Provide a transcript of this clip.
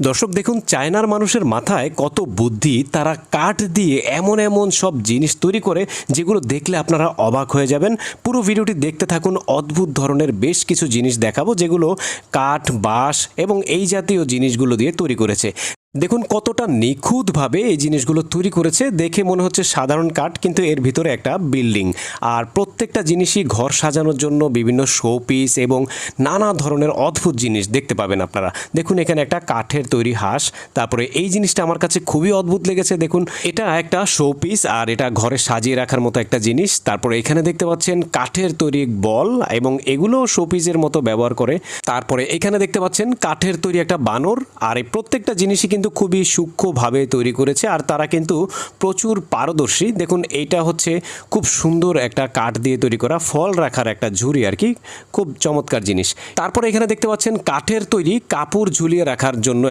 দর্শক দেখুন, চায়নার মানুষের মাথায় কত বুদ্ধি। তারা কাঠ দিয়ে এমন এমন সব জিনিস তৈরি করে যেগুলো দেখলে আপনারা অবাক হয়ে যাবেন। পুরো ভিডিওটি দেখতে থাকুন। অদ্ভুত ধরনের বেশ কিছু জিনিস দেখাবো যেগুলো কাঠ, বাঁশ এবং এই জাতীয় জিনিসগুলো দিয়ে তৈরি করেছে। দেখুন কতটা নিখুঁতভাবে এই জিনিসগুলো তৈরি করেছে। দেখে মনে হচ্ছে সাধারণ কাঠ, কিন্তু এর ভিতরে একটা বিল্ডিং। আর প্রত্যেকটা জিনিসই ঘর সাজানোর জন্য বিভিন্ন শো পিস এবং নানা ধরনের অদ্ভুত জিনিস দেখতে পাবেন আপনারা। দেখুন এখানে একটা কাঠের তৈরি হাঁস। তারপরে এই জিনিসটা আমার কাছে খুবই অদ্ভুত লেগেছে। দেখুন এটা একটা শো পিস আর এটা ঘরে সাজিয়ে রাখার মতো একটা জিনিস। তারপরে এখানে দেখতে পাচ্ছেন কাঠের তৈরি বল এবং এগুলো শো পিসের মতো ব্যবহার করে। তারপরে এখানে দেখতে পাচ্ছেন কাঠের তৈরি একটা বানর। আর এই প্রত্যেকটা জিনিসই কিন্তু খুবই সূক্ষ্মভাবে তৈরি করেছে আর তারা কিন্তু প্রচুর পারদর্শী। দেখুন এইটা হচ্ছে খুব সুন্দর একটা কাঠ দিয়ে তৈরি করা ফল রাখার একটা ঝুড়ি আর কি, খুব চমৎকার জিনিস। তারপরে এখানে দেখতে পাচ্ছেন কাঠের তৈরি কাপড় ঝুলিয়ে রাখার জন্য